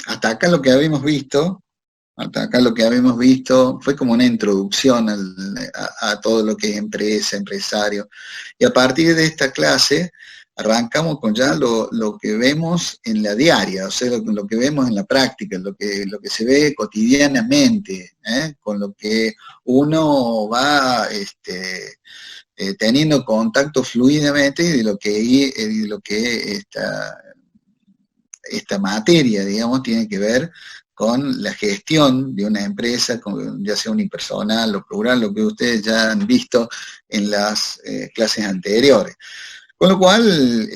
hasta acá lo que habíamos visto, fue como una introducción a todo lo que es empresa, empresario. Y a partir de esta clase arrancamos con ya lo que vemos en la diaria, o sea, lo que vemos en la práctica, lo que se ve cotidianamente, con lo que uno va teniendo contacto fluidamente de lo que esta materia, digamos, tiene que ver con la gestión de una empresa, ya sea unipersonal o plural, lo que ustedes ya han visto en las clases anteriores. Con lo cual,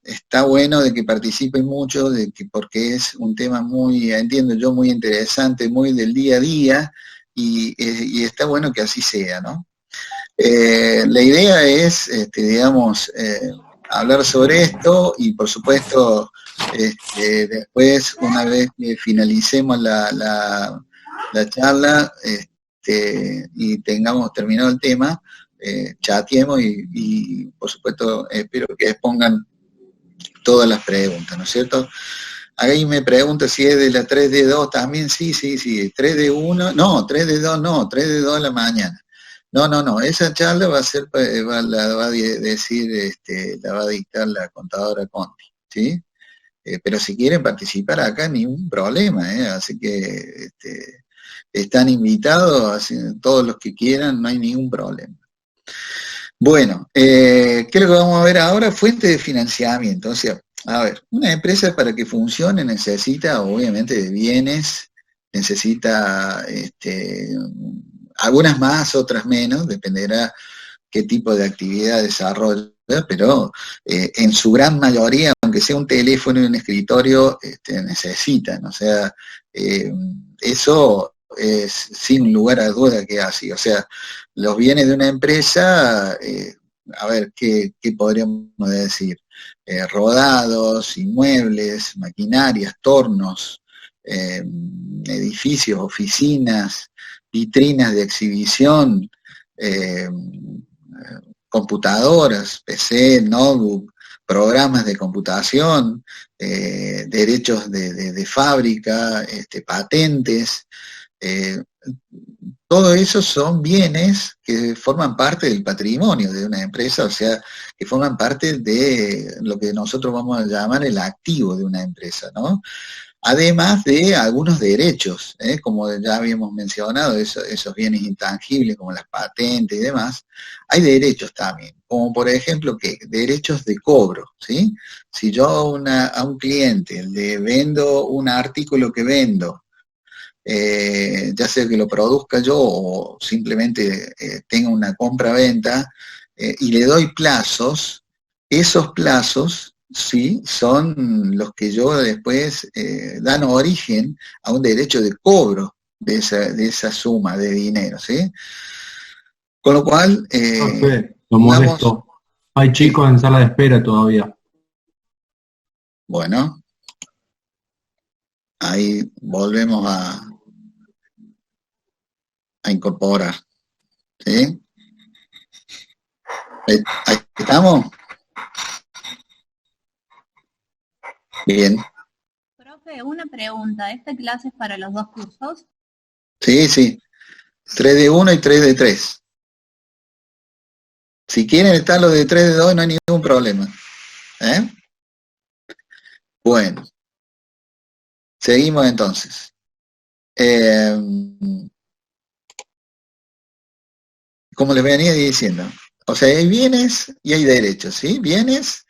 está bueno de que participen mucho, porque es un tema muy, entiendo yo, muy interesante, muy del día a día, y está bueno que así sea, ¿no? La idea es, digamos, hablar sobre esto y por supuesto después, una vez que finalicemos la charla y tengamos terminado el tema, chateemos y por supuesto espero que expongan todas las preguntas, ¿no es cierto? Ahí me pregunta si es de la 3D2 también, sí, 3D1, no, 3D2 no, 3D2 a la mañana. No, esa charla va a ser, la va a decir, la va a dictar la contadora Conti, ¿sí? Pero si quieren participar acá, ningún problema, así que están invitados, así, todos los que quieran, no hay ningún problema. Bueno, ¿qué es lo que vamos a ver ahora? Fuente de financiamiento, o sea, a ver, una empresa para que funcione necesita obviamente de bienes, necesita algunas más, otras menos, dependerá qué tipo de actividad desarrolla, pero en su gran mayoría, aunque sea un teléfono y un escritorio, necesitan, o sea, eso es sin lugar a duda que es así, o sea, los bienes de una empresa, a ver, ¿qué podríamos decir? Rodados, inmuebles, maquinarias, tornos, edificios, oficinas, vitrinas de exhibición, computadoras, PC, notebook, programas de computación, derechos de fábrica, patentes, todo eso son bienes que forman parte del patrimonio de una empresa, o sea, que forman parte de lo que nosotros vamos a llamar el activo de una empresa, ¿no? Además de algunos derechos, como ya habíamos mencionado, esos bienes intangibles como las patentes y demás, hay derechos también, como por ejemplo, ¿qué? Derechos de cobro, ¿sí? Si yo a un cliente le vendo un artículo que vendo, ya sea que lo produzca yo o simplemente tenga una compra-venta, y le doy plazos, esos plazos, sí, son los que yo después dan origen a un derecho de cobro de esa suma de dinero, ¿sí? Con lo cual, lo molesto. Hay chicos en sala de espera todavía. Bueno, ahí volvemos a incorporar, ¿sí? Ahí estamos. Bien. Profe, una pregunta. ¿Esta clase es para los dos cursos? Sí. 3D1 y 3D3. Si quieren estar los de 3D2 no hay ningún problema. Bueno. Seguimos entonces. Como les venía diciendo, o sea, hay bienes y hay derechos, ¿sí? Bienes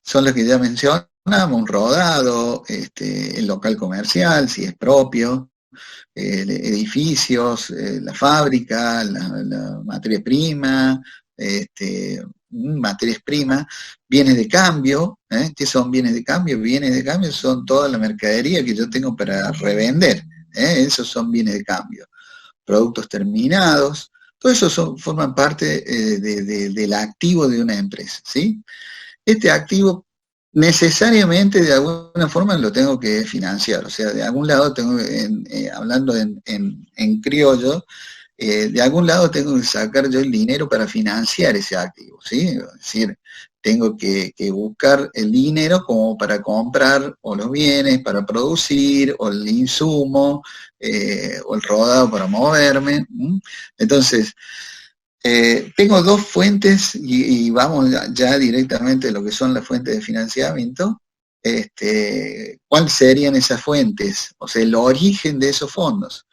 son los que ya mencionamos, un rodado, el local comercial, si es propio, edificios, la fábrica, la materia prima, materias primas, bienes de cambio, ¿qué son bienes de cambio? Bienes de cambio son toda la mercadería que yo tengo para revender, esos son bienes de cambio. Productos terminados, todo eso forman parte del activo de una empresa, ¿sí? Este activo necesariamente de alguna forma lo tengo que financiar, o sea, de algún lado tengo, hablando en criollo, de algún lado tengo que sacar yo el dinero para financiar ese activo, ¿sí? Es decir, tengo que buscar el dinero como para comprar o los bienes, para producir, o el insumo, o el rodado para moverme. ¿M? Entonces, tengo dos fuentes y vamos ya directamente a lo que son las fuentes de financiamiento. ¿Cuáles serían esas fuentes? O sea, el origen de esos fondos.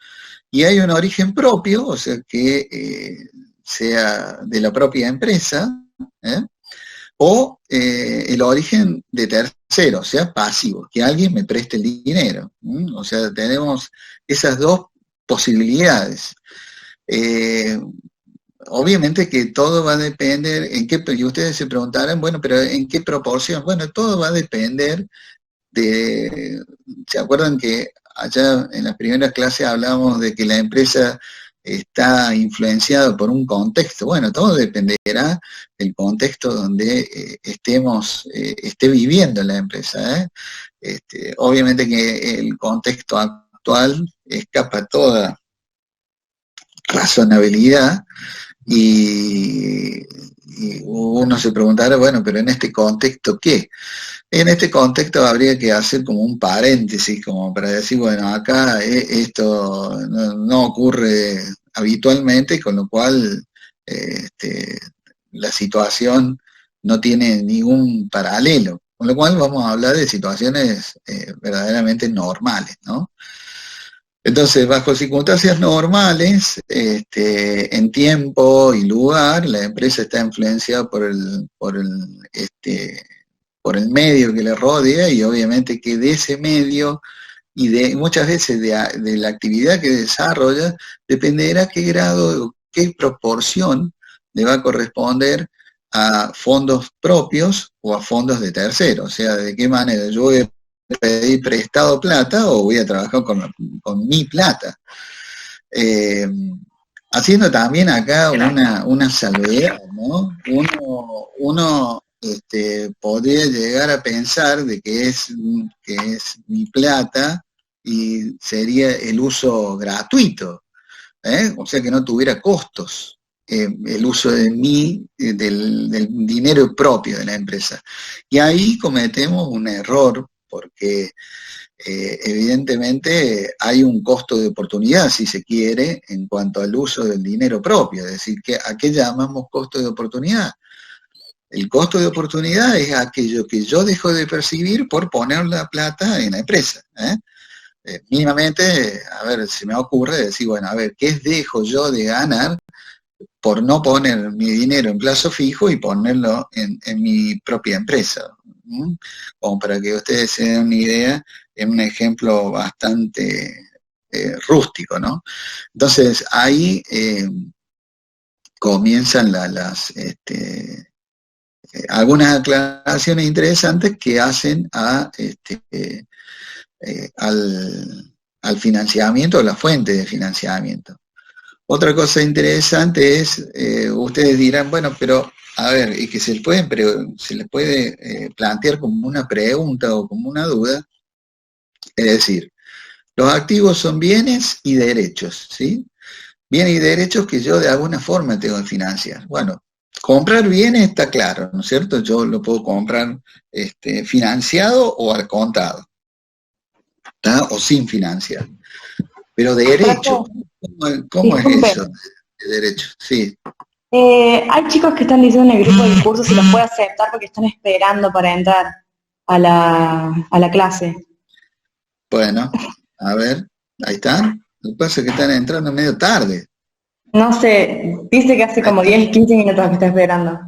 Y hay un origen propio, o sea, que sea de la propia empresa, ¿eh? O el origen de tercero, o sea, pasivo, que alguien me preste el dinero. ¿M? O sea, tenemos esas dos posibilidades. Eh, Obviamente que todo va a depender, y ustedes se preguntarán, bueno, pero ¿en qué proporción? Bueno, todo va a depender de, ¿se acuerdan que allá en las primeras clases hablábamos de que la empresa está influenciada por un contexto? Bueno, todo dependerá del contexto donde esté viviendo la empresa, ¿eh? Obviamente que el contexto actual escapa a toda razonabilidad, y uno se preguntará, bueno, pero en este contexto, ¿qué? En este contexto habría que hacer como un paréntesis, como para decir, bueno, acá esto no ocurre habitualmente, con lo cual la situación no tiene ningún paralelo, con lo cual vamos a hablar de situaciones verdaderamente normales, ¿no? Entonces, bajo circunstancias normales, en tiempo y lugar, la empresa está influenciada por el medio que le rodea, y obviamente que de ese medio y de muchas veces de la actividad que desarrolla, dependerá qué grado, qué proporción le va a corresponder a fondos propios o a fondos de terceros. O sea, de qué manera yo voy a pedir prestado plata o voy a trabajar con mi plata. Eh, Haciendo también acá una salvedad, ¿no? Uno podría llegar a pensar de que es mi plata y sería el uso gratuito, ¿eh? O sea, que no tuviera costos, el uso de del dinero propio de la empresa. Y ahí cometemos un error, porque evidentemente hay un costo de oportunidad, si se quiere, en cuanto al uso del dinero propio. Es decir, ¿a qué llamamos costo de oportunidad? El costo de oportunidad es aquello que yo dejo de percibir por poner la plata en la empresa, ¿eh? Mínimamente, a ver, se me ocurre decir, bueno, a ver, ¿qué dejo yo de ganar por no poner mi dinero en plazo fijo y ponerlo en mi propia empresa? ¿Mm? Como para que ustedes se den una idea, en un ejemplo bastante rústico, ¿no? Entonces, ahí comienzan algunas aclaraciones interesantes que hacen al financiamiento, a la fuente de financiamiento. Otra cosa interesante es, ustedes dirán, bueno, pero a ver, y que se les puede plantear como una pregunta o como una duda, es decir, los activos son bienes y derechos, ¿sí? Bienes y derechos que yo de alguna forma tengo que financiar. Bueno, comprar bienes está claro, ¿no es cierto? Yo lo puedo comprar financiado o al contado, ¿tá? O sin financiar. Pero derecho, ¿cómo es Disculpe, eso de derecho? Sí. hay chicos que están diciendo en el grupo de cursos si los puede aceptar porque están esperando para entrar a la clase. Bueno, a ver, ahí están. Lo que pasa es que están entrando medio tarde. No sé, dice que hace como 10, 15 minutos que está esperando.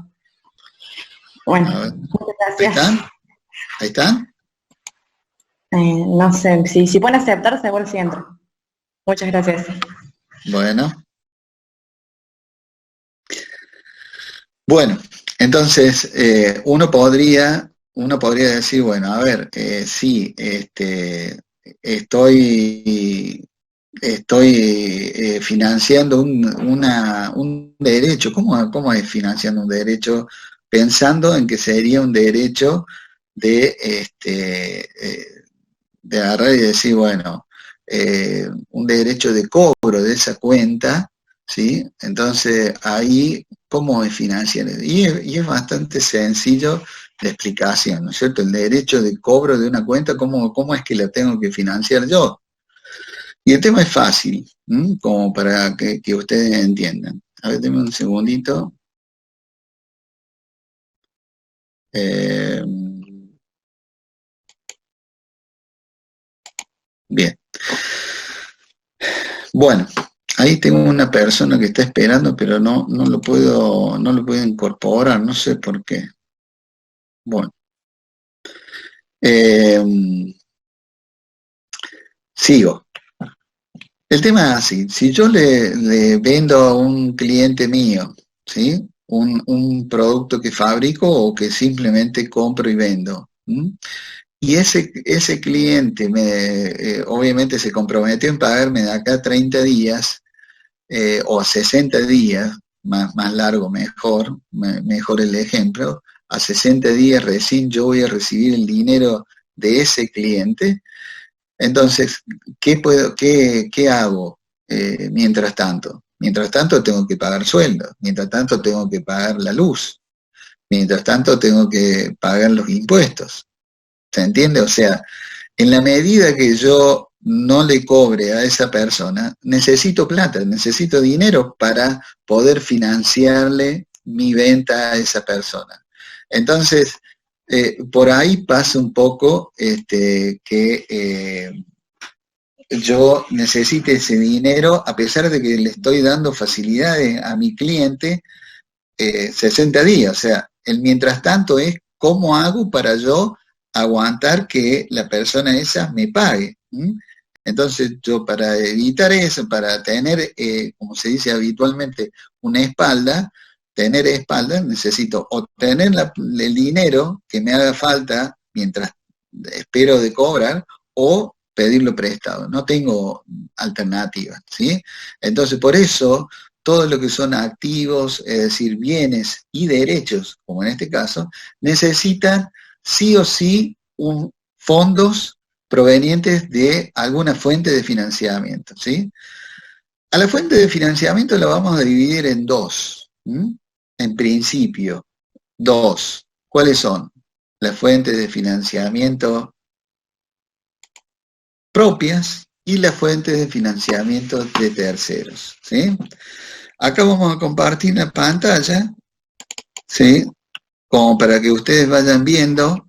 Bueno, A ver, muchas ¿ahí gracias. están? ¿Ahí están? No sé, si pueden aceptar, seguro sí entro. Muchas gracias. Bueno. Bueno, entonces uno podría decir, bueno, a ver, sí, estoy financiando un derecho. ¿Cómo es financiando un derecho? Pensando en que sería un derecho de agarrar y decir, bueno, un derecho de cobro de esa cuenta, ¿sí? Entonces, ahí, ¿cómo es financiar? Y es bastante sencillo de explicación, ¿no es cierto? El derecho de cobro de una cuenta, ¿cómo es que la tengo que financiar yo? Y el tema es fácil, como para que ustedes entiendan. A ver, denme un segundito. Bien. Bueno, ahí tengo una persona que está esperando, pero no lo puedo incorporar, no sé por qué. Bueno, eh, sigo. El tema es así, si yo le vendo a un cliente mío, ¿sí? Un producto que fabrico o que simplemente compro y vendo, y ese cliente obviamente se comprometió en pagarme de acá a 30 días o a 60 días, más largo mejor el ejemplo, a 60 días recién yo voy a recibir el dinero de ese cliente. Entonces, ¿qué hago mientras tanto? Mientras tanto tengo que pagar sueldo, mientras tanto tengo que pagar la luz, mientras tanto tengo que pagar los impuestos. ¿Se entiende? O sea, en la medida que yo no le cobre a esa persona, necesito plata, necesito dinero para poder financiarle mi venta a esa persona. Entonces, por ahí pasa un poco que yo necesite ese dinero, a pesar de que le estoy dando facilidades a mi cliente, 60 días. O sea, el mientras tanto es cómo hago para yo aguantar que la persona esa me pague. Entonces yo para evitar eso, para tener, como se dice habitualmente, una espalda, tener espalda, necesito obtener el dinero que me haga falta mientras espero de cobrar o pedirlo prestado. No tengo alternativas, ¿sí? Entonces por eso todo lo que son activos, es decir, bienes y derechos, como en este caso, necesitan sí o sí fondos provenientes de alguna fuente de financiamiento, ¿sí? A la fuente de financiamiento la vamos a dividir en dos, en principio, dos. ¿Cuáles son? Las fuentes de financiamiento propias y las fuentes de financiamiento de terceros, ¿sí? Acá vamos a compartir la pantalla, ¿sí? Como para que ustedes vayan viendo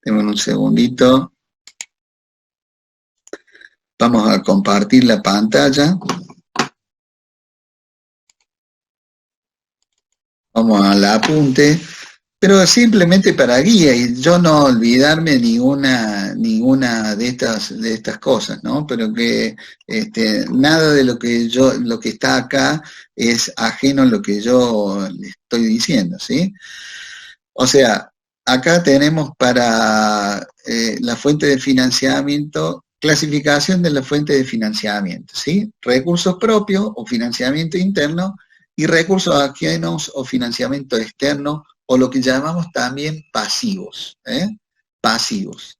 Denme un segundito. Vamos a compartir la pantalla. Vamos al apunte, pero simplemente para guía y yo no olvidarme ninguna de estas cosas, ¿no? Pero que nada de lo que está acá es ajeno a lo que yo le estoy diciendo, ¿sí? O sea, acá tenemos para la fuente de financiamiento, clasificación de la fuente de financiamiento, ¿sí? Recursos propios o financiamiento interno y recursos ajenos o financiamiento externo o lo que llamamos también pasivos, pasivos.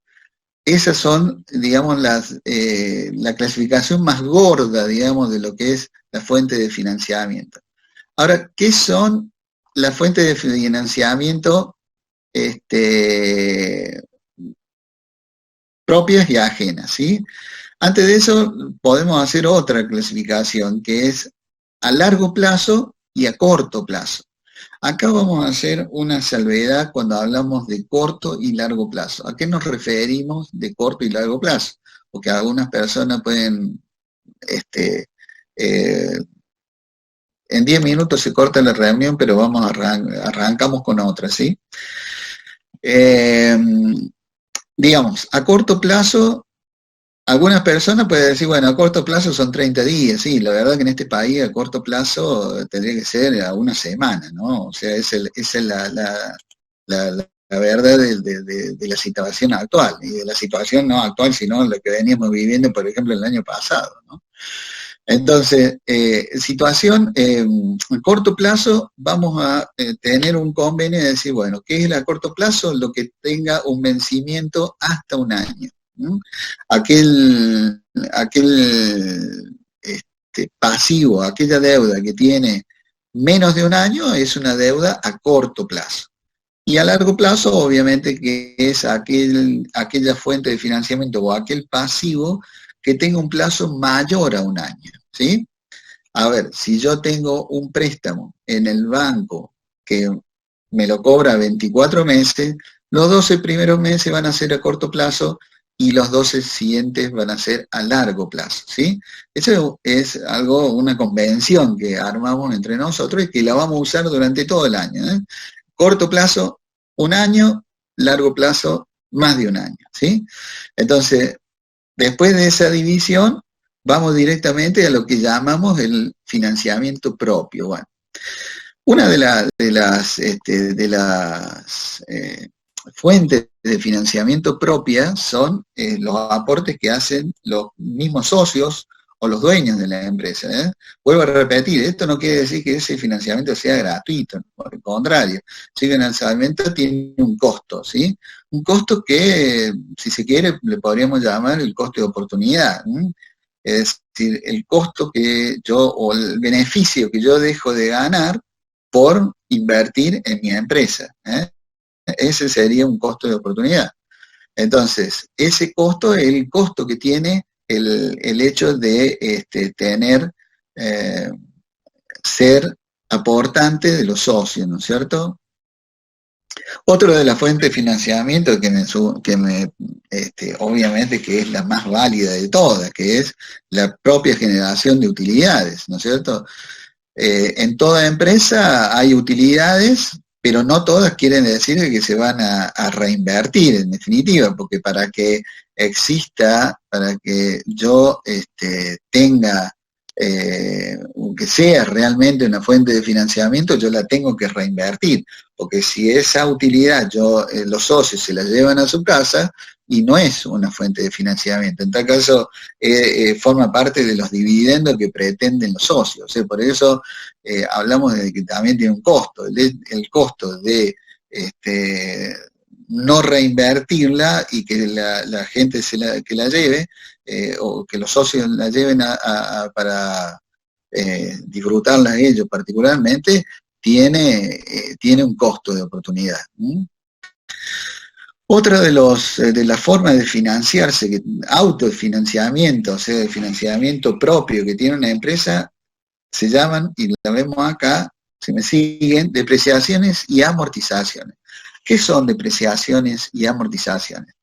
Esas son, digamos, la clasificación más gorda, digamos, de lo que es la fuente de financiamiento. Ahora, ¿qué son las fuentes de financiamiento propias y ajenas, ¿sí? Antes de eso, podemos hacer otra clasificación, que es a largo plazo y a corto plazo. Acá vamos a hacer una salvedad cuando hablamos de corto y largo plazo. ¿A qué nos referimos de corto y largo plazo? Porque algunas personas pueden, en 10 minutos se corta la reunión, pero arrancamos con otra, ¿sí? Digamos, a corto plazo, algunas personas pueden decir, bueno, a corto plazo son 30 días, sí, la verdad que en este país a corto plazo tendría que ser a una semana, ¿no? O sea, esa es la verdad de la situación actual, y de la situación no actual, sino la que veníamos viviendo, por ejemplo, el año pasado, ¿no? Entonces, situación, a corto plazo vamos a tener un convenio de decir, bueno, ¿qué es a corto plazo? Lo que tenga un vencimiento hasta un año. Aquel pasivo, aquella deuda que tiene menos de un año, es una deuda a corto plazo. Y a largo plazo, obviamente, que es aquella fuente de financiamiento o aquel pasivo que tenga un plazo mayor a un año, ¿sí? A ver, si yo tengo un préstamo en el banco que me lo cobra 24 meses, los 12 primeros meses van a ser a corto plazo y los 12 siguientes van a ser a largo plazo, ¿sí? Eso es una convención que armamos entre nosotros y que la vamos a usar durante todo el año, ¿eh? Corto plazo, un año; largo plazo, más de un año, ¿sí? Entonces, después de esa división, vamos directamente a lo que llamamos el financiamiento propio. Bueno, una de las fuentes de financiamiento propia son los aportes que hacen los mismos socios o los dueños de la empresa, ¿eh? Vuelvo a repetir, esto no quiere decir que ese financiamiento sea gratuito, por el contrario, el financiamiento tiene un costo, ¿sí? Un costo que, si se quiere, le podríamos llamar el costo de oportunidad, ¿eh? Es decir, el costo que yo, o el beneficio que yo dejo de ganar por invertir en mi empresa, ¿eh? Ese sería un costo de oportunidad. Entonces, ese costo es el costo que tiene el hecho de ser aportante de los socios, ¿no es cierto? Otro de las fuentes de financiamiento obviamente que es la más válida de todas, que es la propia generación de utilidades, ¿no es cierto? En toda empresa hay utilidades, pero no todas quieren decir que se van a reinvertir, en definitiva, porque para que exista, para que yo tenga, que sea realmente una fuente de financiamiento, yo la tengo que reinvertir, porque si esa utilidad los socios se la llevan a su casa, y no es una fuente de financiamiento, en tal caso forma parte de los dividendos que pretenden los socios, ¿sí? Por eso hablamos de que también tiene un costo, el costo de no reinvertirla y que la gente que la lleve, o que los socios la lleven para disfrutarla ellos particularmente, tiene un costo de oportunidad. Otra de las formas de financiarse, autofinanciamiento, o sea, de financiamiento propio que tiene una empresa, se llaman, y la vemos acá, si me siguen, depreciaciones y amortizaciones. ¿Qué son depreciaciones y amortizaciones?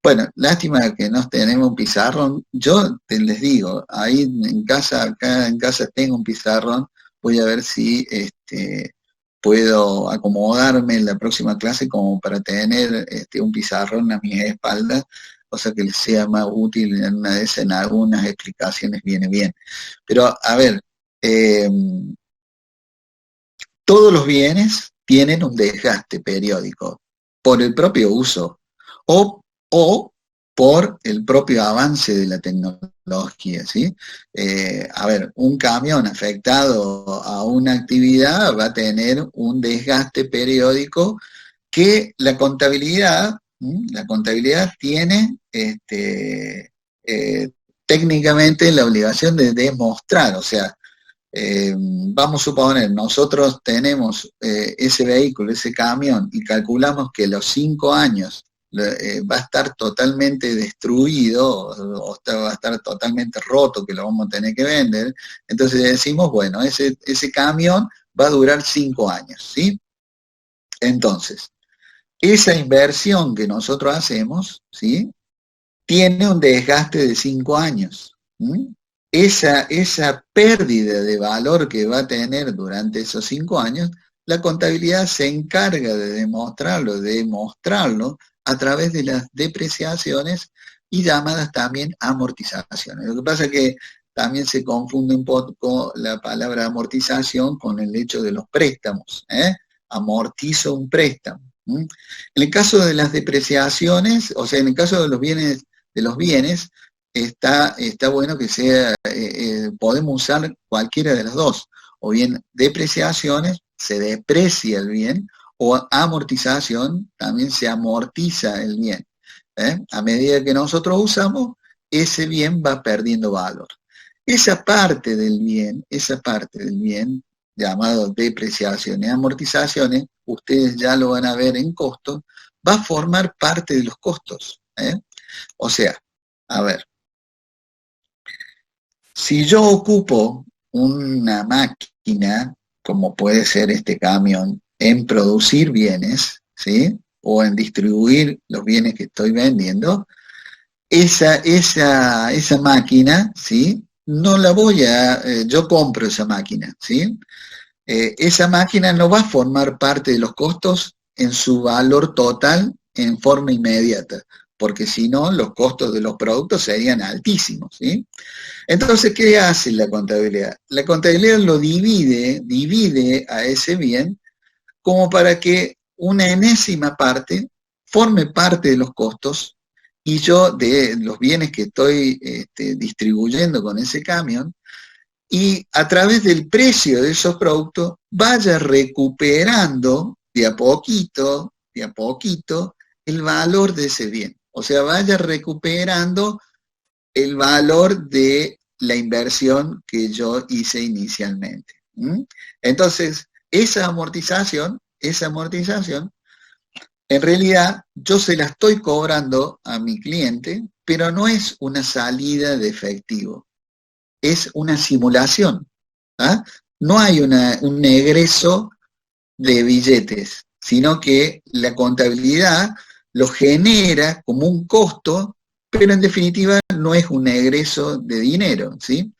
Bueno, lástima que no tenemos un pizarrón. Yo les digo, ahí acá en casa tengo un pizarrón, voy a ver si puedo acomodarme en la próxima clase como para tener un pizarrón a mi espalda, cosa que les sea más útil en una de esas, en algunas explicaciones viene bien. Pero, a ver, todos los bienes tienen un desgaste periódico por el propio uso o por el propio avance de la tecnología, ¿sí? A ver, un camión afectado a una actividad va a tener un desgaste periódico que la contabilidad tiene técnicamente la obligación de demostrar, o sea, vamos a suponer, nosotros tenemos ese vehículo, ese camión, y calculamos que a los 5 años va a estar totalmente destruido, o va a estar totalmente roto, que lo vamos a tener que vender. Entonces decimos, bueno, ese camión va a durar 5 años, ¿sí? Entonces, esa inversión que nosotros hacemos, ¿sí?, tiene un desgaste de 5 años. Esa pérdida de valor que va a tener durante esos 5 años, la contabilidad se encarga de demostrarlo a través de las depreciaciones y llamadas también amortizaciones. Lo que pasa es que también se confunde un poco la palabra amortización con el hecho de los préstamos, amortizo un préstamo. En el caso de las depreciaciones, o sea, en el caso de los bienes, está bueno que sea, podemos usar cualquiera de las dos, o bien depreciaciones, se deprecia el bien, o amortización, también se amortiza el bien. A medida que nosotros usamos, ese bien va perdiendo valor. Esa parte del bien, llamado depreciaciones y amortizaciones, ustedes ya lo van a ver en costos, va a formar parte de los costos. O sea, a ver, si yo ocupo una máquina, como puede ser este camión, en producir bienes, ¿sí? O en distribuir los bienes que estoy vendiendo, esa máquina, ¿sí? No la voy a, yo compro esa máquina, ¿sí? Esa máquina no va a formar parte de los costos en su valor total en forma inmediata, porque si no, los costos de los productos serían altísimos, ¿sí? Entonces, ¿qué hace la contabilidad? La contabilidad lo divide a ese bien como para que una enésima parte forme parte de los costos y yo de los bienes que estoy distribuyendo con ese camión, y a través del precio de esos productos vaya recuperando de a poquito, el valor de ese bien. O sea, vaya recuperando el valor de la inversión que yo hice inicialmente. Entonces, esa amortización, en realidad yo se la estoy cobrando a mi cliente, pero no es una salida de efectivo, es una simulación. ¿Ah? No hay un egreso de billetes, sino que la contabilidad lo genera como un costo, pero en definitiva no es un egreso de dinero, ¿sí?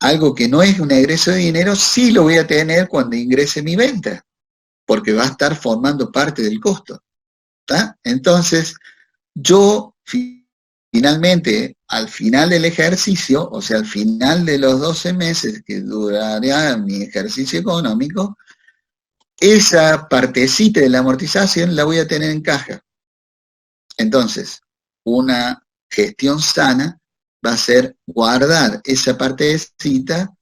Algo que no es un egreso de dinero, sí lo voy a tener cuando ingrese mi venta, porque va a estar formando parte del costo. ¿Tá? Entonces, yo finalmente, al final del ejercicio, o sea, al final de los 12 meses que duraría mi ejercicio económico, esa partecita de la amortización la voy a tener en caja. Entonces, una gestión sana va a ser guardar esa partecita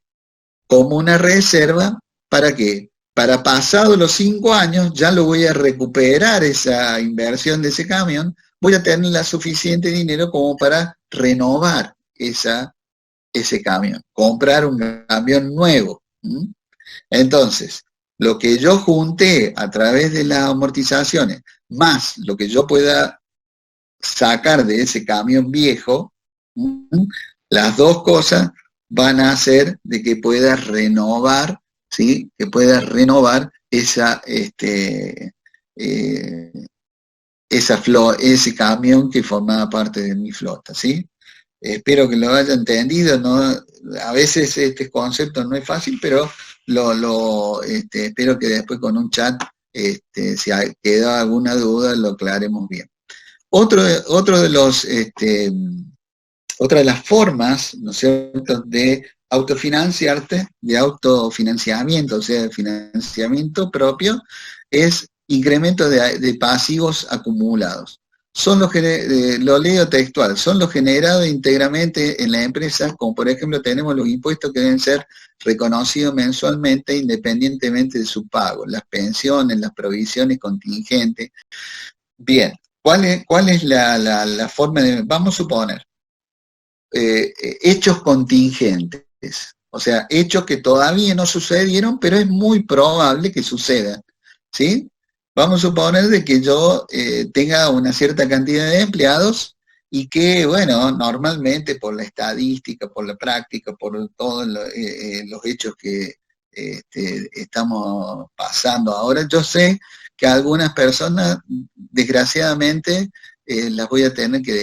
como una reserva. ¿Para qué? Para pasados los 5 años ya lo voy a recuperar esa inversión de ese camión, voy a tener la suficiente dinero como para renovar ese camión, comprar un camión nuevo. Entonces, lo que yo junté a través de las amortizaciones, más lo que yo pueda sacar de ese camión viejo, las dos cosas van a hacer de que pueda renovar, ¿sí? Que pueda renovar ese camión que formaba parte de mi flota, ¿sí? Espero que lo haya entendido, ¿no? A veces este concepto no es fácil, pero espero que después con un chat, si queda alguna duda, lo aclaremos bien. Otra de las formas, ¿no es cierto?, de autofinanciarte, de autofinanciamiento, o sea, de financiamiento propio, es incremento de pasivos acumulados. Son lo leo textual, son los generados íntegramente en la empresa, como por ejemplo tenemos los impuestos que deben ser reconocidos mensualmente independientemente de su pago, las pensiones, las provisiones contingentes. Bien, ¿cuál es la forma de, vamos a suponer, hechos contingentes, o sea, hechos que todavía no sucedieron, pero es muy probable que sucedan, ¿sí? Vamos a suponer de que yo tenga una cierta cantidad de empleados y que, bueno, normalmente por la estadística, por la práctica, por todos los hechos que estamos pasando ahora, yo sé que algunas personas, desgraciadamente, las voy a tener que dejar